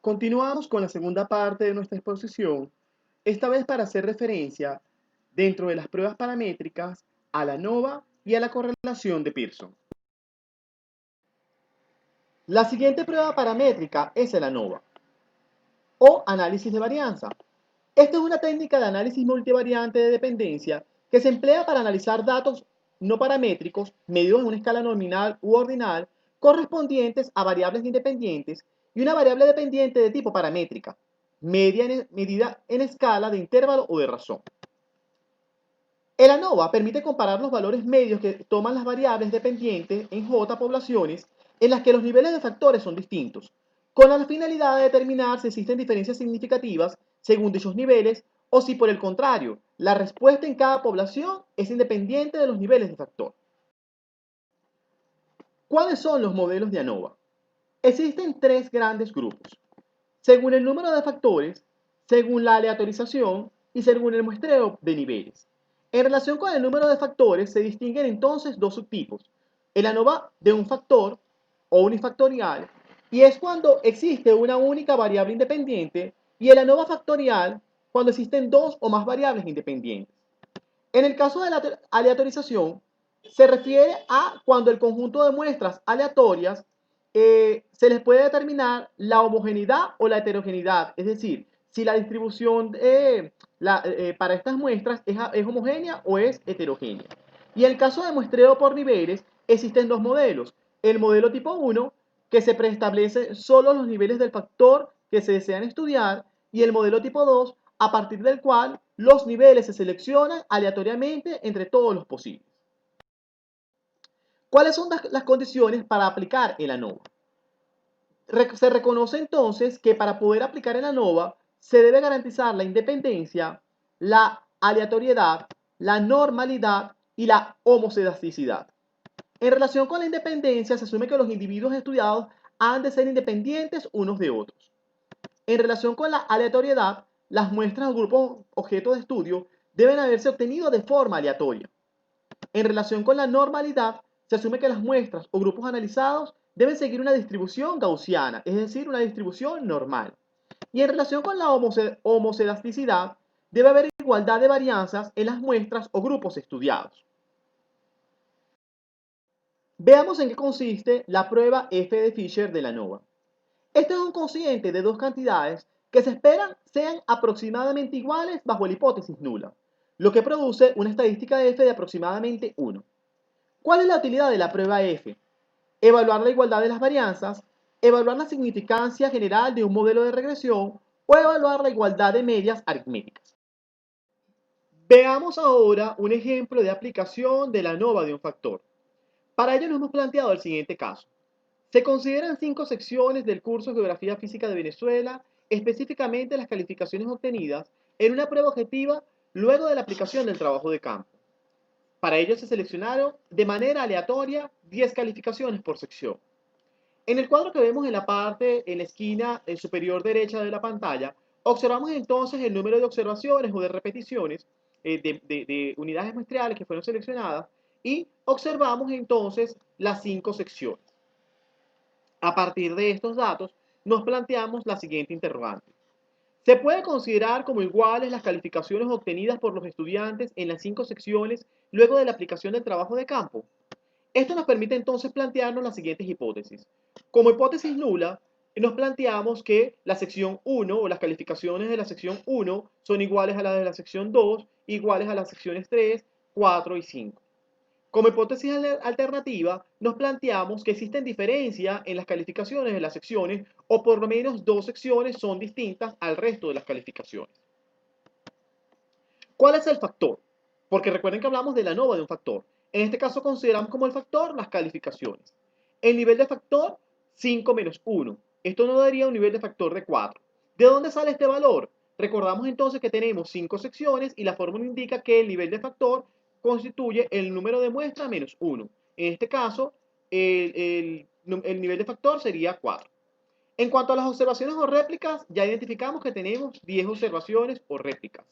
Continuamos con la segunda parte de nuestra exposición, esta vez para hacer referencia, dentro de las pruebas paramétricas, a la ANOVA y a la correlación de Pearson. La siguiente prueba paramétrica es el ANOVA, o análisis de varianza. Esta es una técnica de análisis multivariante de dependencia que se emplea para analizar datos no paramétricos medidos en una escala nominal u ordinal correspondientes a variables independientes y una variable dependiente de tipo paramétrica, medida en escala de intervalo o de razón. El ANOVA permite comparar los valores medios que toman las variables dependientes en J poblaciones en las que los niveles de factores son distintos, con la finalidad de determinar si existen diferencias significativas según dichos niveles o si por el contrario, la respuesta en cada población es independiente de los niveles de factor. ¿Cuáles son los modelos de ANOVA? Existen tres grandes grupos, según el número de factores, según la aleatorización y según el muestreo de niveles. En relación con el número de factores se distinguen entonces dos subtipos, el ANOVA de un factor o unifactorial, y es cuando existe una única variable independiente, y el ANOVA factorial cuando existen dos o más variables independientes. En el caso de la aleatorización, se refiere a cuando el conjunto de muestras aleatorias se les puede determinar la homogeneidad o la heterogeneidad, es decir, si la distribución para estas muestras es homogénea o es heterogénea. Y en el caso de muestreo por niveles, existen dos modelos. El modelo tipo 1, que se preestablece solo los niveles del factor que se desean estudiar, y el modelo tipo 2, a partir del cual los niveles se seleccionan aleatoriamente entre todos los posibles. ¿Cuáles son las condiciones para aplicar el ANOVA? Se reconoce entonces que para poder aplicar el ANOVA se debe garantizar la independencia, la aleatoriedad, la normalidad y la homoscedasticidad. En relación con la independencia, se asume que los individuos estudiados han de ser independientes unos de otros. En relación con la aleatoriedad, las muestras o grupos objeto de estudio deben haberse obtenido de forma aleatoria. En relación con la normalidad, se asume que las muestras o grupos analizados deben seguir una distribución gaussiana, es decir, una distribución normal. Y en relación con la homoscedasticidad, debe haber igualdad de varianzas en las muestras o grupos estudiados. Veamos en qué consiste la prueba F de Fisher de la ANOVA. Este es un cociente de dos cantidades que se esperan sean aproximadamente iguales bajo la hipótesis nula, lo que produce una estadística F de aproximadamente 1. ¿Cuál es la utilidad de la prueba F? Evaluar la igualdad de las varianzas, evaluar la significancia general de un modelo de regresión o evaluar la igualdad de medias aritméticas. Veamos ahora un ejemplo de aplicación de la ANOVA de un factor. Para ello nos hemos planteado el siguiente caso. Se consideran 5 secciones del curso de Geografía Física de Venezuela, específicamente las calificaciones obtenidas en una prueba objetiva luego de la aplicación del trabajo de campo. Para ello se seleccionaron de manera aleatoria 10 calificaciones por sección. En el cuadro que vemos en la esquina superior derecha de la pantalla, observamos entonces el número de observaciones o de repeticiones de unidades muestrales que fueron seleccionadas y observamos entonces las 5 secciones. A partir de estos datos, nos planteamos la siguiente interrogante. ¿Se puede considerar como iguales las calificaciones obtenidas por los estudiantes en las 5 secciones luego de la aplicación del trabajo de campo? Esto nos permite entonces plantearnos las siguientes hipótesis. Como hipótesis nula, nos planteamos que la sección 1 o las calificaciones de la sección 1 son iguales a las de la sección 2, iguales a las secciones 3, 4 y 5. Como hipótesis alternativa, nos planteamos que existen diferencias en las calificaciones de las secciones o por lo menos dos secciones son distintas al resto de las calificaciones. ¿Cuál es el factor? Porque recuerden que hablamos de la ANOVA de un factor. En este caso consideramos como el factor las calificaciones. El nivel de factor, 5 menos 1. Esto nos daría un nivel de factor de 4. ¿De dónde sale este valor? Recordamos entonces que tenemos 5 secciones y la fórmula indica que el nivel de factor constituye el número de muestra menos 1. En este caso, el nivel de factor sería 4. En cuanto a las observaciones o réplicas, ya identificamos que tenemos 10 observaciones o réplicas.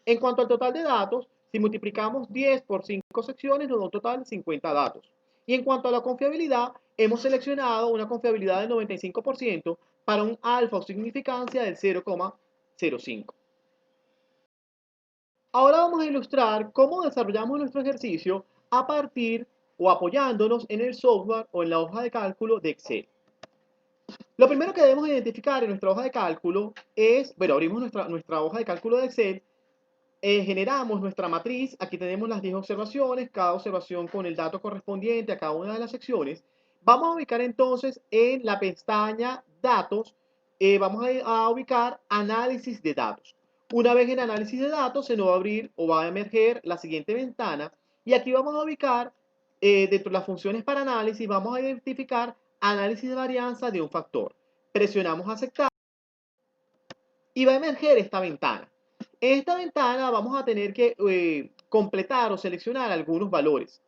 En cuanto al total de datos, si multiplicamos 10 por 5 secciones, nos da un total de 50 datos. Y en cuanto a la confiabilidad, hemos seleccionado una confiabilidad del 95% para un alfa o significancia del 0,05. Ahora vamos a ilustrar cómo desarrollamos nuestro ejercicio a partir o apoyándonos en el software o en la hoja de cálculo de Excel. Lo primero que debemos identificar en nuestra hoja de cálculo es, bueno, abrimos nuestra hoja de cálculo de Excel, generamos nuestra matriz, aquí tenemos las 10 observaciones, cada observación con el dato correspondiente a cada una de las secciones. Vamos a ubicar entonces en la pestaña Datos, vamos a ubicar Análisis de datos. Una vez en Análisis de datos se nos va a abrir o va a emerger la siguiente ventana y aquí vamos a ubicar dentro de las funciones para análisis, vamos a identificar análisis de varianza de un factor. Presionamos Aceptar y va a emerger esta ventana. En esta ventana vamos a tener que completar o seleccionar algunos valores.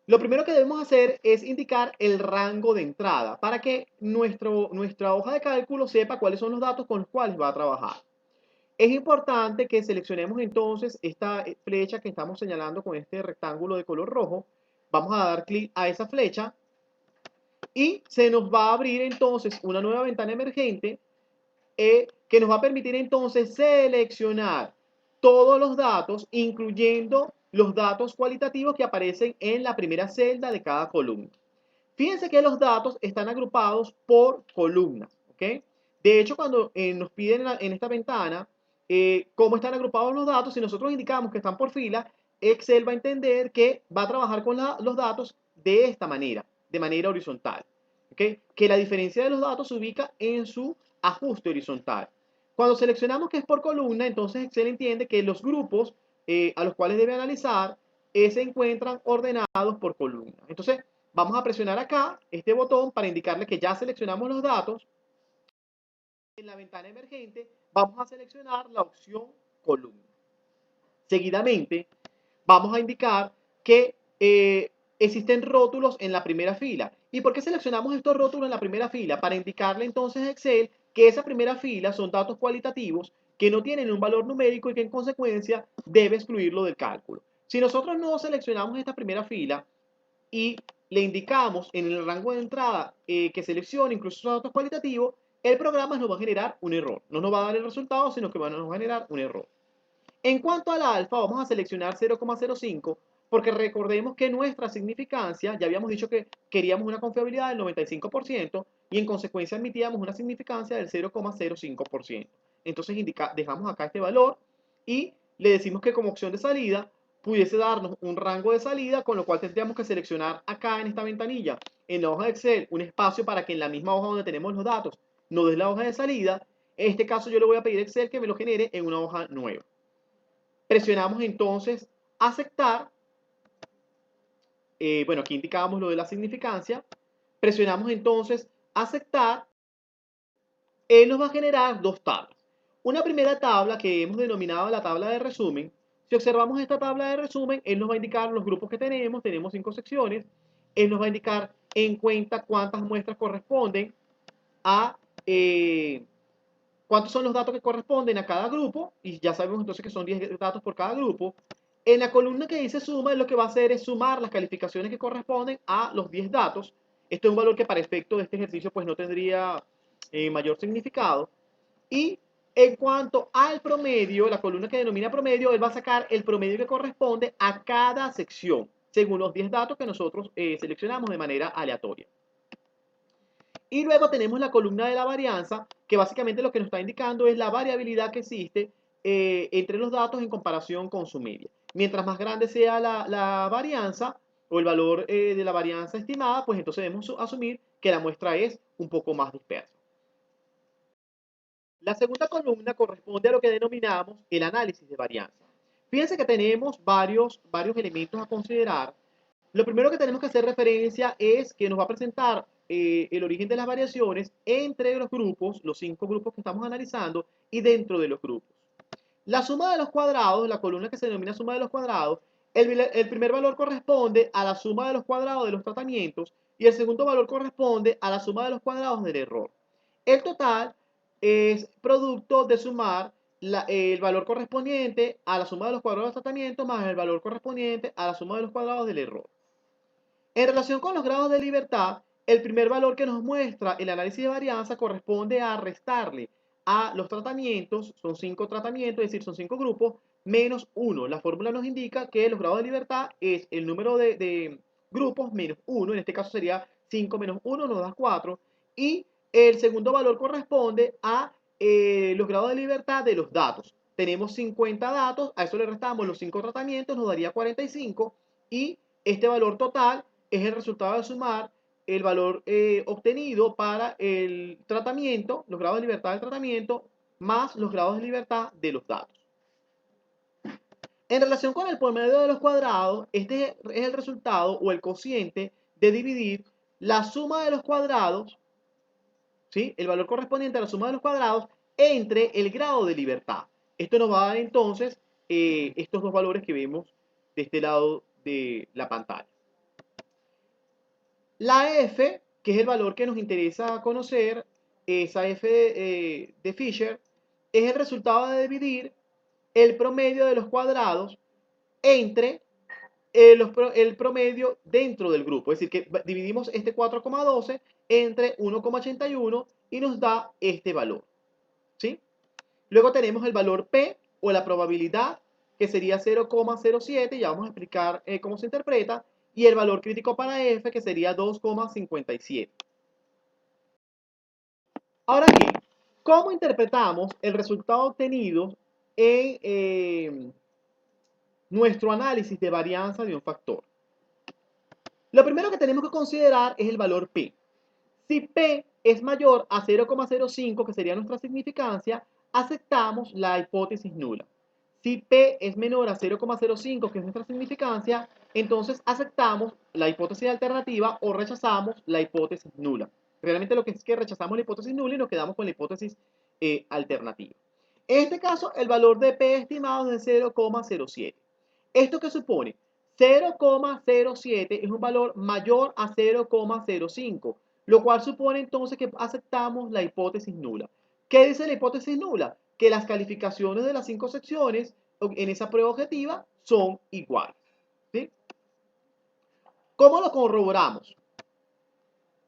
Lo primero que debemos hacer es indicar el rango de entrada para que nuestra hoja de cálculo sepa cuáles son los datos con los cuales va a trabajar. Es importante que seleccionemos entonces esta flecha que estamos señalando con este rectángulo de color rojo. Vamos a dar clic a esa flecha y se nos va a abrir entonces una nueva ventana emergente que nos va a permitir entonces seleccionar todos los datos, incluyendo los datos cualitativos que aparecen en la primera celda de cada columna. Fíjense que los datos están agrupados por columnas, ¿ok? De hecho, cuando nos piden en esta ventana cómo están agrupados los datos, si nosotros indicamos que están por fila, Excel va a entender que va a trabajar con los datos de esta manera, de manera horizontal, ¿ok? Que la diferencia de los datos se ubica en su ajuste horizontal. Cuando seleccionamos que es por columna, entonces Excel entiende que los grupos a los cuales debe analizar se encuentran ordenados por columna. Entonces, vamos a presionar acá este botón para indicarle que ya seleccionamos los datos. En la ventana emergente vamos a seleccionar la opción columna. Seguidamente, vamos a indicar que existen rótulos en la primera fila. ¿Y por qué seleccionamos estos rótulos en la primera fila? Para indicarle entonces a Excel que esa primera fila son datos cualitativos que no tienen un valor numérico y que en consecuencia debe excluirlo del cálculo. Si nosotros no seleccionamos esta primera fila y le indicamos en el rango de entrada que seleccione incluso esos datos cualitativos, el programa nos va a generar un error. No nos va a dar el resultado, sino que nos va a generar un error. En cuanto al alfa, vamos a seleccionar 0,05 porque recordemos que nuestra significancia, ya habíamos dicho que queríamos una confiabilidad del 95% y en consecuencia admitíamos una significancia del 0,05%. Entonces dejamos acá este valor y le decimos que como opción de salida pudiese darnos un rango de salida, con lo cual tendríamos que seleccionar acá en esta ventanilla, en la hoja de Excel, un espacio para que en la misma hoja donde tenemos los datos no des la hoja de salida. En este caso yo le voy a pedir a Excel que me lo genere en una hoja nueva. Presionamos entonces aceptar. Bueno, aquí indicábamos lo de la significancia. Presionamos entonces aceptar. Él nos va a generar dos tablas. Una primera tabla que hemos denominado la tabla de resumen. Si observamos esta tabla de resumen, él nos va a indicar los grupos que tenemos. Tenemos 5 secciones. Él nos va a indicar en cuenta cuántas muestras corresponden a cuántos son los datos que corresponden a cada grupo, y ya sabemos entonces que son 10 datos por cada grupo. En la columna que dice suma, lo que va a hacer es sumar las calificaciones que corresponden a los 10 datos. Este es un valor que para efecto de este ejercicio pues no tendría mayor significado. Y en cuanto al promedio, la columna que denomina promedio, él va a sacar el promedio que corresponde a cada sección, según los 10 datos que nosotros seleccionamos de manera aleatoria. Y luego tenemos la columna de la varianza, que básicamente lo que nos está indicando es la variabilidad que existe entre los datos en comparación con su media. Mientras más grande sea la varianza o el valor de la varianza estimada, pues entonces debemos asumir que la muestra es un poco más dispersa. La segunda columna corresponde a lo que denominamos el análisis de varianza. Fíjense que tenemos varios elementos a considerar. Lo primero que tenemos que hacer referencia es que nos va a presentar el origen de las variaciones entre los grupos, los 5 grupos que estamos analizando, y dentro de los grupos. La suma de los cuadrados, la columna que se denomina suma de los cuadrados, el primer valor corresponde a la suma de los cuadrados de los tratamientos y el segundo valor corresponde a la suma de los cuadrados del error. El total es producto de sumar el valor correspondiente a la suma de los cuadrados del tratamiento más el valor correspondiente a la suma de los cuadrados del error. En relación con los grados de libertad, el primer valor que nos muestra el análisis de varianza corresponde a restarle a los tratamientos, son 5 tratamientos, es decir, son 5 grupos, menos 1. La fórmula nos indica que los grados de libertad es el número de grupos menos 1, en este caso sería 5 menos 1, nos da 4, y el segundo valor corresponde a los grados de libertad de los datos. Tenemos 50 datos, a eso le restamos los 5 tratamientos, nos daría 45, y este valor total es el resultado de sumar el valor obtenido para el tratamiento, los grados de libertad del tratamiento, más los grados de libertad de los datos. En relación con el promedio de los cuadrados, este es el resultado o el cociente de dividir la suma de los cuadrados, ¿sí? El valor correspondiente a la suma de los cuadrados entre el grado de libertad. Esto nos va a dar entonces estos dos valores que vemos de este lado de la pantalla. La F, que es el valor que nos interesa conocer, esa F de Fisher, es el resultado de dividir el promedio de los cuadrados entre el promedio dentro del grupo. Es decir, que dividimos este 4,12 entre 1,81 y nos da este valor, ¿sí? Luego tenemos el valor P o la probabilidad, que sería 0,07, ya vamos a explicar cómo se interpreta, y el valor crítico para F, que sería 2,57. Ahora bien, ¿cómo interpretamos el resultado obtenido en nuestro análisis de varianza de un factor? Lo primero que tenemos que considerar es el valor P. Si P es mayor a 0,05, que sería nuestra significancia, aceptamos la hipótesis nula. Si P es menor a 0,05, que es nuestra significancia, entonces aceptamos la hipótesis alternativa o rechazamos la hipótesis nula. Realmente lo que es que rechazamos la hipótesis nula y nos quedamos con la hipótesis alternativa. En este caso, el valor de P estimado es de 0,07. ¿Esto qué supone? 0,07 es un valor mayor a 0,05, lo cual supone entonces que aceptamos la hipótesis nula. ¿Qué dice la hipótesis nula? Que las calificaciones de las 5 secciones en esa prueba objetiva son iguales, ¿sí? ¿Cómo lo corroboramos?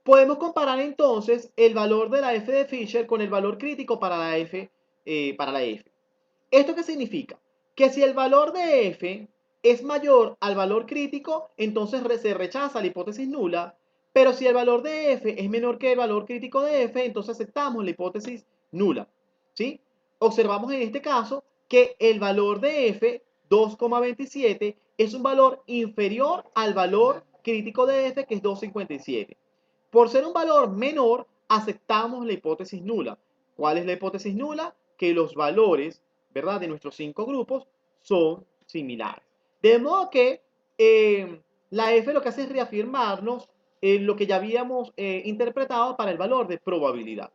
Podemos comparar entonces el valor de la F de Fisher con el valor crítico para la F. ¿Esto qué significa? Que si el valor de F es mayor al valor crítico, entonces se rechaza la hipótesis nula, pero si el valor de F es menor que el valor crítico de F, entonces aceptamos la hipótesis nula, ¿sí? Observamos en este caso que el valor de F, 2,27, es un valor inferior al valor crítico de F, que es 2,57. Por ser un valor menor, aceptamos la hipótesis nula. ¿Cuál es la hipótesis nula? Que los valores, ¿verdad?, de nuestros 5 grupos son similares. De modo que la F lo que hace es reafirmarnos lo que ya habíamos interpretado para el valor de probabilidad.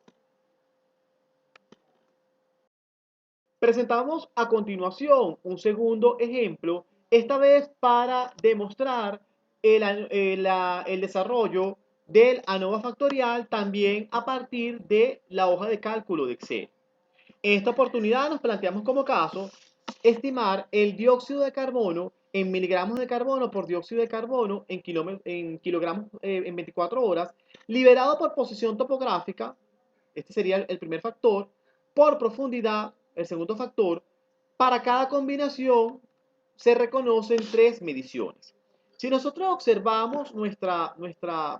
Presentamos a continuación un segundo ejemplo, esta vez para demostrar el desarrollo del ANOVA factorial también a partir de la hoja de cálculo de Excel. En esta oportunidad nos planteamos como caso estimar el dióxido de carbono en miligramos de carbono por dióxido de carbono en kilogramos en 24 horas, liberado por posición topográfica, este sería el primer factor, por profundidad, el segundo factor. Para cada combinación se reconocen 3 mediciones. Si nosotros observamos nuestra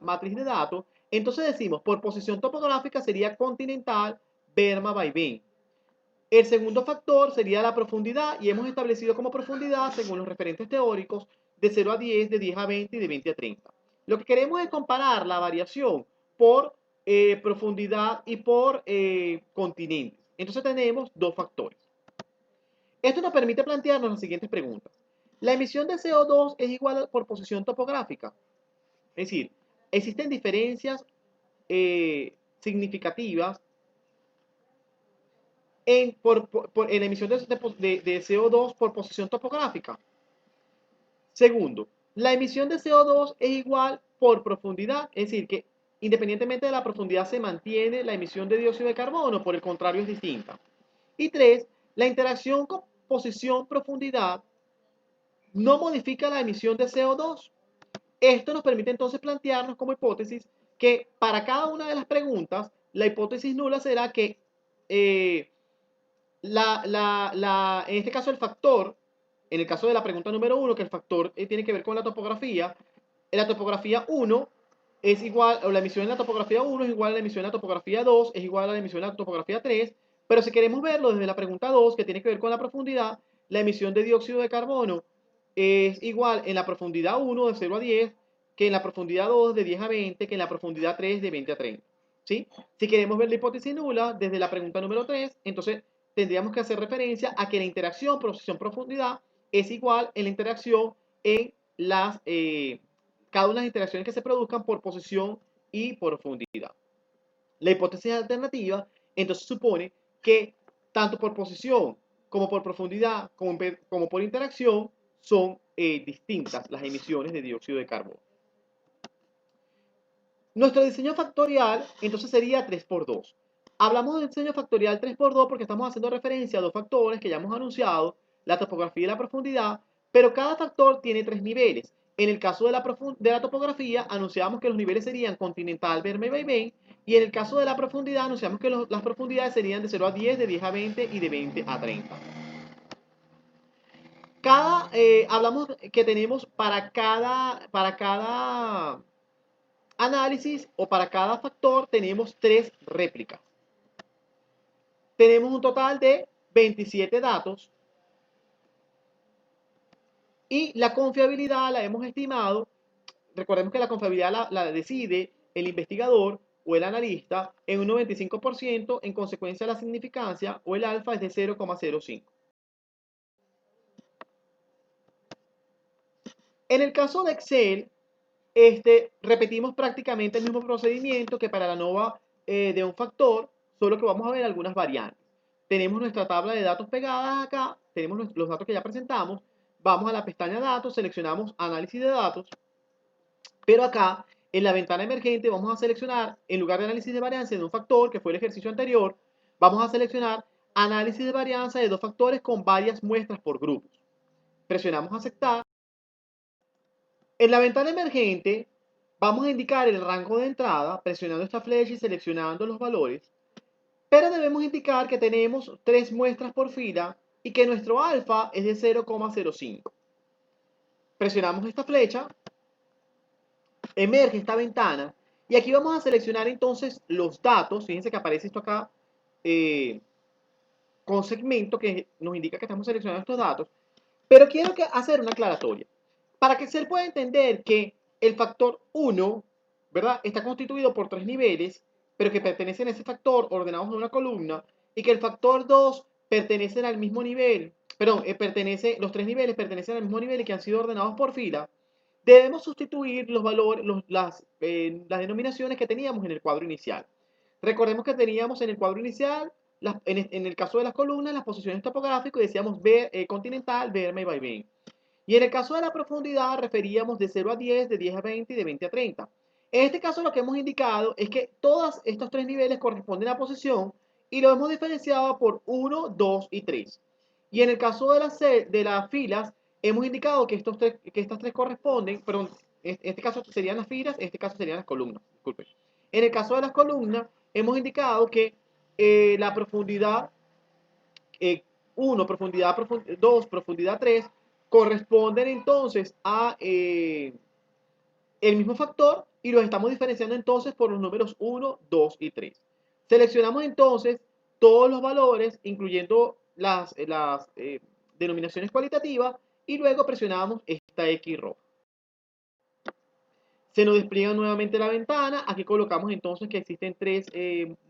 matriz de datos, entonces decimos, por posición topográfica sería continental, Berma, Vaivén. El segundo factor sería la profundidad y hemos establecido como profundidad, según los referentes teóricos, de 0 a 10, de 10 a 20 y de 20 a 30. Lo que queremos es comparar la variación por profundidad y por continentes. Entonces tenemos dos factores. Esto nos permite plantearnos las siguientes preguntas. ¿La emisión de CO2 es igual por posición topográfica? Es decir, ¿existen diferencias significativas en la emisión de CO2 por posición topográfica? Segundo, la emisión de CO2 es igual por profundidad, es decir, que independientemente de la profundidad se mantiene la emisión de dióxido de carbono, por el contrario es distinta. Y tres, la interacción con posición-profundidad no modifica la emisión de CO2. Esto nos permite entonces plantearnos como hipótesis que para cada una de las preguntas, la hipótesis nula será que eh, en este caso el factor, en el caso de la pregunta número 1, que el factor tiene que ver con la topografía 1 es igual, o la emisión en la topografía 1 es igual a la emisión en la topografía 2, es igual a la emisión en la topografía 3, pero si queremos verlo desde la pregunta 2, que tiene que ver con la profundidad, la emisión de dióxido de carbono es igual en la profundidad 1 de 0 a 10, que en la profundidad 2 de 10 a 20, que en la profundidad 3 de 20 a 30. ¿Sí? Si queremos ver la hipótesis nula desde la pregunta número 3, entonces tendríamos que hacer referencia a que la interacción posición-profundidad es igual en la interacción en cada una de las interacciones que se produzcan por posición y profundidad. La hipótesis alternativa entonces supone que tanto por posición como por profundidad como por interacción son distintas las emisiones de dióxido de carbono. Nuestro diseño factorial entonces sería 3 por 2. Hablamos del diseño factorial 3 por 2 porque estamos haciendo referencia a dos factores que ya hemos anunciado, la topografía y la profundidad, pero cada factor tiene 3 niveles. En el caso de la topografía, anunciamos que los niveles serían continental, berme y vaivén, y en el caso de la profundidad, anunciamos que las profundidades serían de 0 a 10, de 10 a 20 y de 20 a 30. Hablamos que tenemos para cada análisis o para cada factor tenemos 3 réplicas. Tenemos un total de 27 datos y la confiabilidad la hemos estimado. Recordemos que la confiabilidad la decide el investigador o el analista en un 95%, en consecuencia la significancia o el alfa es de 0,05. En el caso de Excel, repetimos prácticamente el mismo procedimiento que para la ANOVA de un factor, solo que vamos a ver algunas variantes. Tenemos nuestra tabla de datos pegadas acá, tenemos los datos que ya presentamos, vamos a la pestaña datos, seleccionamos análisis de datos, pero acá en la ventana emergente vamos a seleccionar, en lugar de análisis de varianza de un factor, que fue el ejercicio anterior, vamos a seleccionar análisis de varianza de dos factores con varias muestras por grupos. Presionamos aceptar. En la ventana emergente vamos a indicar el rango de entrada presionando esta flecha y seleccionando los valores, pero debemos indicar que tenemos 3 muestras por fila y que nuestro alfa es de 0,05. Presionamos esta flecha, emerge esta ventana y aquí vamos a seleccionar entonces los datos. Fíjense que aparece esto acá con segmento que nos indica que estamos seleccionando estos datos, pero quiero hacer una aclaratoria. Para que se pueda entender que el factor 1, ¿verdad?, está constituido por 3 niveles, pero que pertenecen a ese factor ordenados en una columna, y que el factor 2 pertenece al mismo nivel, perdón, los 3 niveles pertenecen al mismo nivel y que han sido ordenados por fila, debemos sustituir los valores, las denominaciones que teníamos en el cuadro inicial. Recordemos que teníamos en el cuadro inicial, en el caso de las columnas, las posiciones topográficas y decíamos continental, berme y vaivén. Y en el caso de la profundidad referíamos de 0 a 10, de 10 a 20 y de 20 a 30. En este caso lo que hemos indicado es que todos estos 3 niveles corresponden a posición y lo hemos diferenciado por 1, 2 y 3. Y en el caso de las filas, hemos indicado que estas 3 corresponden, perdón, en este caso serían las filas, en este caso serían las columnas, disculpen. En el caso de las columnas, hemos indicado que la profundidad 1, profundidad 2, profundidad 3, corresponden entonces a el mismo factor y los estamos diferenciando entonces por los números 1, 2 y 3. Seleccionamos entonces todos los valores, incluyendo las denominaciones cualitativas, y luego presionamos esta X roja. Se nos despliega nuevamente la ventana. Aquí colocamos entonces que existen 3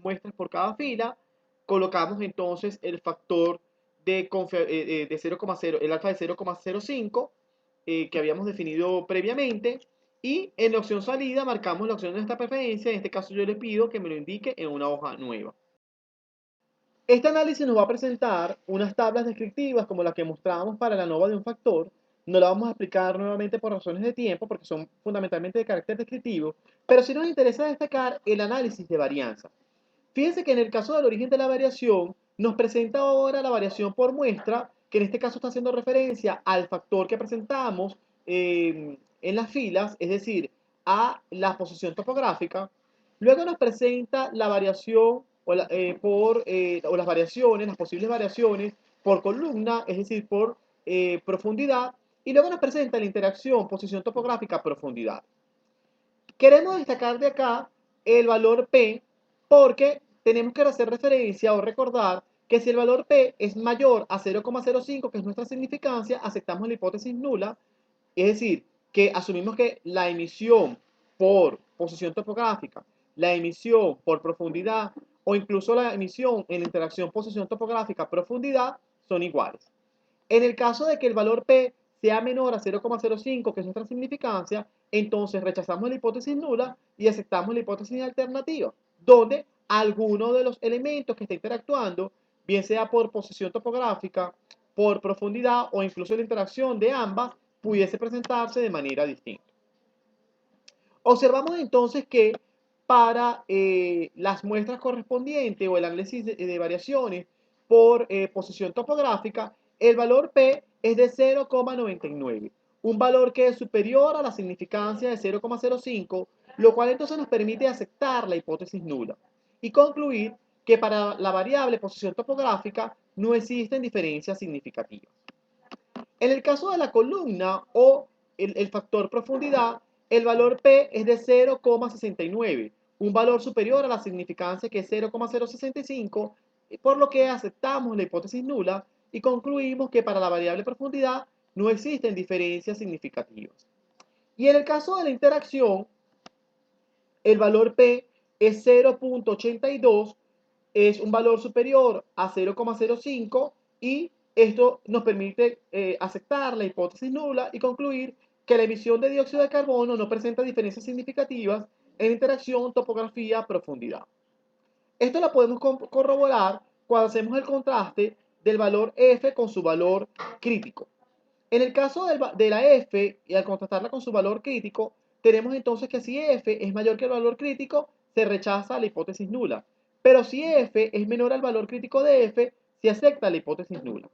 muestras por cada fila. Colocamos entonces el factor de 0,0, el alfa de 0,05 que habíamos definido previamente. Y en la opción salida marcamos la opción de nuestra preferencia. En este caso yo le pido que me lo indique en una hoja nueva. Este análisis nos va a presentar unas tablas descriptivas como las que mostrábamos para la ANOVA de un factor. No la vamos a explicar nuevamente por razones de tiempo, porque son fundamentalmente de carácter descriptivo, pero sí nos interesa destacar el análisis de varianza. Fíjense que en el caso del origen de la variación, nos presenta ahora la variación por muestra, que en este caso está haciendo referencia al factor que presentamos en las filas, es decir, a la posición topográfica. Luego nos presenta la variación o las variaciones, las posibles variaciones por columna, es decir, por profundidad. Y luego nos presenta la interacción posición topográfica profundidad. Queremos destacar de acá el valor P porque tenemos que hacer referencia o recordar que si el valor P es mayor a 0,05, que es nuestra significancia, aceptamos la hipótesis nula, es decir, que asumimos que la emisión por posición topográfica, la emisión por profundidad o incluso la emisión en la interacción posición topográfica profundidad son iguales. En el caso de que el valor P sea menor a 0,05, que es nuestra significancia, entonces rechazamos la hipótesis nula y aceptamos la hipótesis alternativa, donde alguno de los elementos que está interactuando, bien sea por posición topográfica, por profundidad o incluso la interacción de ambas, pudiese presentarse de manera distinta. Observamos entonces que para las muestras correspondientes o el análisis de variaciones por posición topográfica, el valor P es de 0,99, un valor que es superior a la significancia de 0,05, lo cual entonces nos permite aceptar la hipótesis nula y concluir que para la variable posición topográfica no existen diferencias significativas. En el caso de la columna o el factor profundidad, el valor P es de 0,69, un valor superior a la significancia que es 0,065, por lo que aceptamos la hipótesis nula y concluimos que para la variable profundidad no existen diferencias significativas. Y en el caso de la interacción, el valor P es 0,82, es un valor superior a 0,05 y esto nos permite aceptar la hipótesis nula y concluir que la emisión de dióxido de carbono no presenta diferencias significativas en interacción topografía-profundidad. Esto lo podemos corroborar cuando hacemos el contraste del valor F con su valor crítico. En el caso de la F, y al contrastarla con su valor crítico, tenemos entonces que si F es mayor que el valor crítico, se rechaza la hipótesis nula. Pero si F es menor al valor crítico de F, se acepta la hipótesis nula.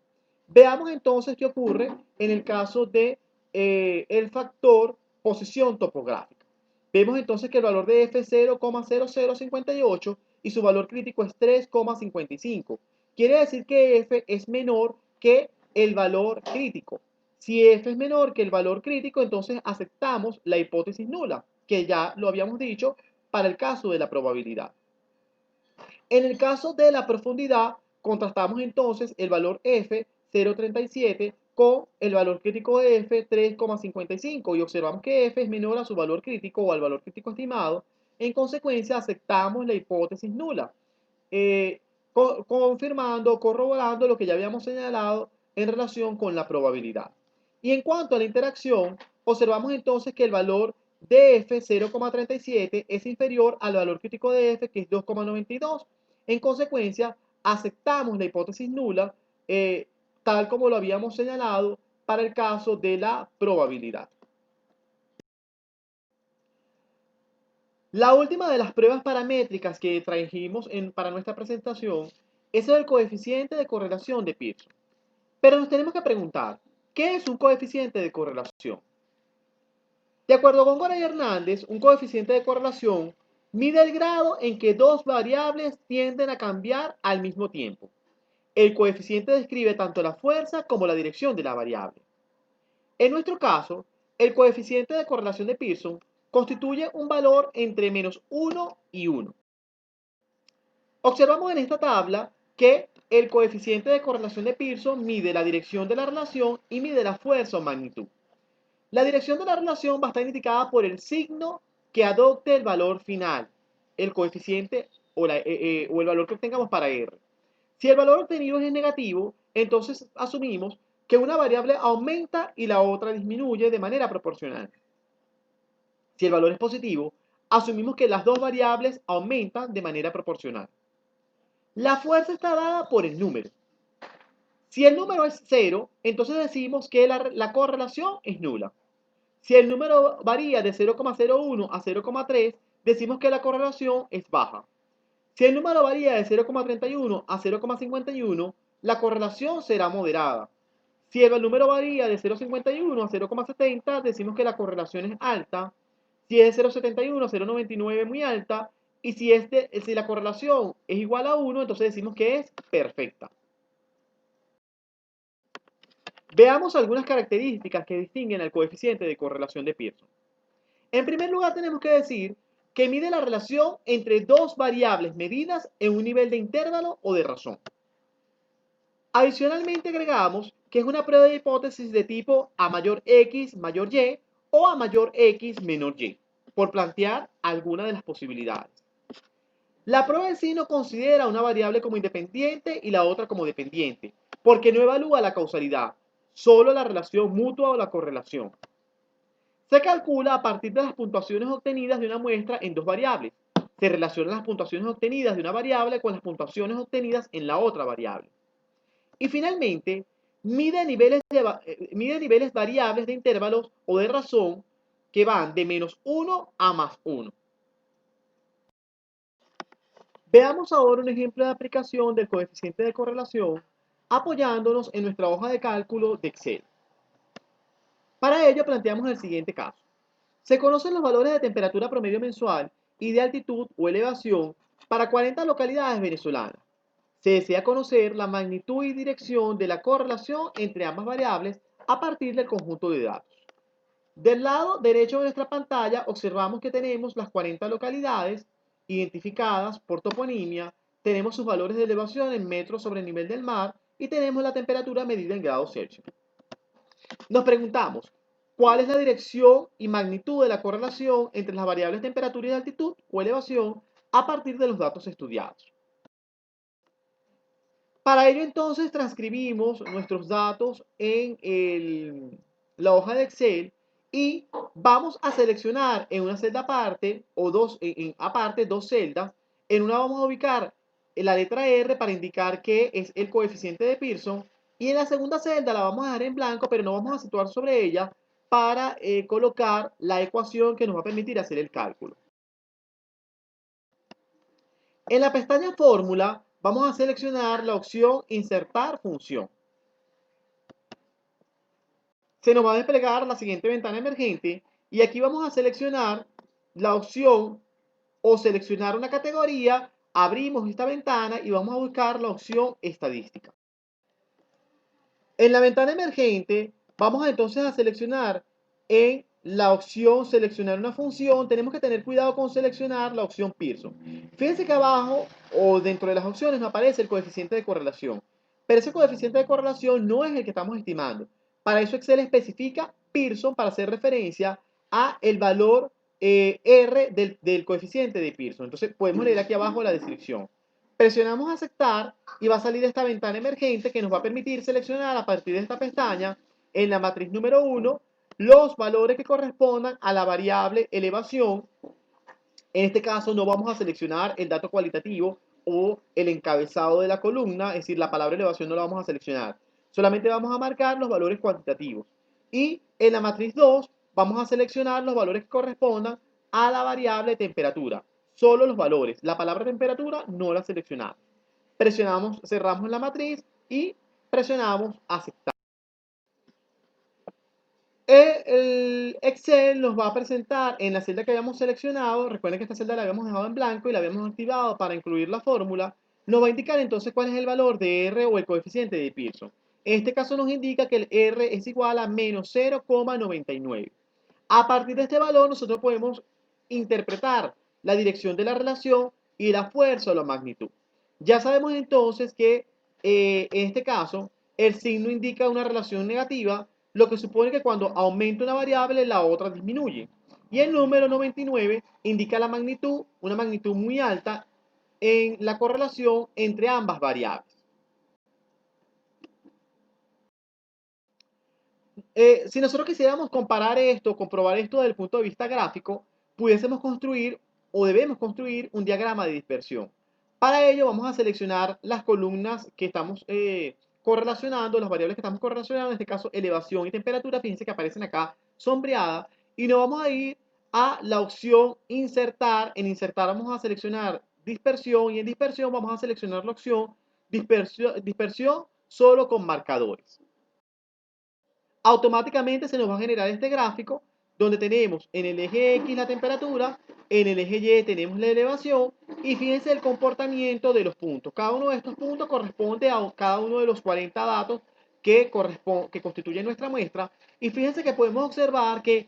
Veamos entonces qué ocurre en el caso de el factor posición topográfica. Vemos entonces que el valor de F es 0,0058 y su valor crítico es 3,55. Quiere decir que F es menor que el valor crítico. Si F es menor que el valor crítico, entonces aceptamos la hipótesis nula, que ya lo habíamos dicho para el caso de la probabilidad. En el caso de la profundidad, contrastamos entonces el valor F 0,37 con el valor crítico de F 3,55 y observamos que F es menor a su valor crítico o al valor crítico estimado. En consecuencia, aceptamos la hipótesis nula, confirmando, corroborando lo que ya habíamos señalado en relación con la probabilidad. Y en cuanto a la interacción, observamos entonces que el valor de F 0,37 es inferior al valor crítico de F, que es 2,92. En consecuencia, aceptamos la hipótesis nula, tal como lo habíamos señalado para el caso de la probabilidad. La última de las pruebas paramétricas que trajimos para nuestra presentación es el coeficiente de correlación de Pearson. Pero nos tenemos que preguntar, ¿qué es un coeficiente de correlación? De acuerdo con Góngora y Hernández, un coeficiente de correlación mide el grado en que dos variables tienden a cambiar al mismo tiempo. El coeficiente describe tanto la fuerza como la dirección de la variable. En nuestro caso, el coeficiente de correlación de Pearson constituye un valor entre -1 y 1. Observamos en esta tabla que el coeficiente de correlación de Pearson mide la dirección de la relación y mide la fuerza o magnitud. La dirección de la relación va a estar indicada por el signo que adopte el valor final, el coeficiente o el valor que obtengamos para R. Si el valor obtenido es negativo, entonces asumimos que una variable aumenta y la otra disminuye de manera proporcional. Si el valor es positivo, asumimos que las dos variables aumentan de manera proporcional. La fuerza está dada por el número. Si el número es 0, entonces decimos que la correlación es nula. Si el número varía de 0,01 a 0,3, decimos que la correlación es baja. Si el número varía de 0,31 a 0,51, la correlación será moderada. Si el número varía de 0,51 a 0,70, decimos que la correlación es alta. Si es de 0,71 a 0,99, muy alta. Y si la correlación es igual a 1, entonces decimos que es perfecta. Veamos algunas características que distinguen al coeficiente de correlación de Pearson. En primer lugar, tenemos que decir que mide la relación entre dos variables medidas en un nivel de intervalo o de razón. Adicionalmente, agregamos que es una prueba de hipótesis de tipo A mayor X mayor Y o A mayor X menor Y, por plantear alguna de las posibilidades. La prueba en sí no considera una variable como independiente y la otra como dependiente, porque no evalúa la causalidad, solo la relación mutua o la correlación. Se calcula a partir de las puntuaciones obtenidas de una muestra en dos variables. Se relacionan las puntuaciones obtenidas de una variable con las puntuaciones obtenidas en la otra variable. Y finalmente, mide niveles variables de intervalos o de razón que van de -1 a +1. Veamos ahora un ejemplo de aplicación del coeficiente de correlación apoyándonos en nuestra hoja de cálculo de Excel. Para ello planteamos el siguiente caso. Se conocen los valores de temperatura promedio mensual y de altitud o elevación para 40 localidades venezolanas. Se desea conocer la magnitud y dirección de la correlación entre ambas variables a partir del conjunto de datos. Del lado derecho de nuestra pantalla observamos que tenemos las 40 localidades identificadas por toponimia, tenemos sus valores de elevación en metros sobre el nivel del mar y tenemos la temperatura medida en grados Celsius. Nos preguntamos, ¿cuál es la dirección y magnitud de la correlación entre las variables temperatura y altitud o elevación a partir de los datos estudiados? Para ello entonces transcribimos nuestros datos en la hoja de Excel y vamos a seleccionar en una celda aparte o aparte dos celdas. En una vamos a ubicar la letra R para indicar que es el coeficiente de Pearson y en la segunda celda la vamos a dejar en blanco, pero no vamos a situar sobre ella para colocar la ecuación que nos va a permitir hacer el cálculo. En la pestaña Fórmula vamos a seleccionar la opción Insertar función. Se nos va a desplegar la siguiente ventana emergente y aquí vamos a seleccionar la opción o seleccionar una categoría. Abrimos esta ventana y vamos a buscar la opción Estadística. En la ventana emergente vamos entonces a seleccionar en la opción seleccionar una función. Tenemos que tener cuidado con seleccionar la opción Pearson. Fíjense que abajo o dentro de las opciones nos aparece el coeficiente de correlación, pero ese coeficiente de correlación no es el que estamos estimando. Para eso Excel especifica Pearson para hacer referencia a el valor R del coeficiente de Pearson. Entonces podemos leer aquí abajo la descripción. Presionamos aceptar y va a salir esta ventana emergente que nos va a permitir seleccionar a partir de esta pestaña en la matriz número 1 los valores que correspondan a la variable elevación. En este caso no vamos a seleccionar el dato cualitativo o el encabezado de la columna, es decir, la palabra elevación no la vamos a seleccionar. Solamente vamos a marcar los valores cuantitativos. Y en la matriz 2 vamos a seleccionar los valores que correspondan a la variable temperatura. Solo los valores. La palabra temperatura no la seleccionamos. Presionamos, cerramos la matriz y presionamos aceptar. El Excel nos va a presentar en la celda que habíamos seleccionado. Recuerden que esta celda la habíamos dejado en blanco y la habíamos activado para incluir la fórmula. Nos va a indicar entonces cuál es el valor de R o el coeficiente de Pearson. En este caso nos indica que el R es igual a menos 0,99. A partir de este valor nosotros podemos interpretar la dirección de la relación y la fuerza o la magnitud. Ya sabemos entonces que en este caso el signo indica una relación negativa, lo que supone que cuando aumenta una variable la otra disminuye. Y el número 99 indica la magnitud, una magnitud muy alta en la correlación entre ambas variables. Si nosotros quisiéramos comparar esto, comprobar esto desde el punto de vista gráfico, pudiésemos construir o debemos construir un diagrama de dispersión. Para ello vamos a seleccionar las columnas que estamos correlacionando, las variables que estamos correlacionando, en este caso elevación y temperatura, fíjense que aparecen acá sombreadas, y nos vamos a ir a la opción insertar. En insertar vamos a seleccionar dispersión y en dispersión vamos a seleccionar la opción dispersión solo con marcadores. automáticamente se nos va a generar este gráfico donde tenemos en el eje X la temperatura, en el eje Y tenemos la elevación y fíjense el comportamiento de los puntos. Cada uno de estos puntos corresponde a cada uno de los 40 datos que constituyen nuestra muestra y fíjense que podemos observar que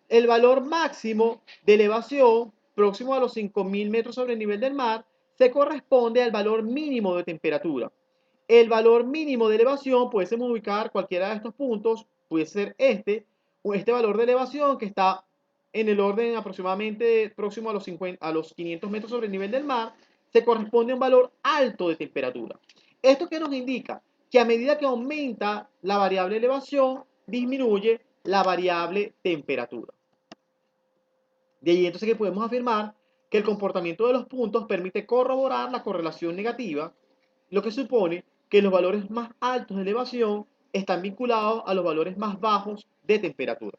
el valor máximo de elevación próximo a los 5.000 metros sobre el nivel del mar se corresponde al valor mínimo de temperatura. El valor mínimo de elevación pudiésemos ubicar cualquiera de estos puntos, puede ser este valor de elevación que está en el orden aproximadamente próximo a los 500 metros sobre el nivel del mar, se corresponde a un valor alto de temperatura. ¿Esto qué nos indica? Que a medida que aumenta la variable elevación, disminuye la variable temperatura. De ahí entonces que podemos afirmar que el comportamiento de los puntos permite corroborar la correlación negativa, lo que supone que los valores más altos de elevación están vinculados a los valores más bajos de temperatura.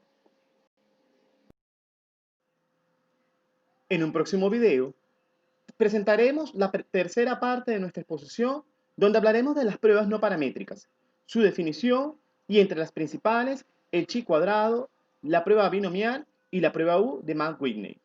En un próximo video presentaremos la tercera parte de nuestra exposición, donde hablaremos de las pruebas no paramétricas, su definición y entre las principales, el chi cuadrado, la prueba binomial y la prueba U de Matt-Whitney.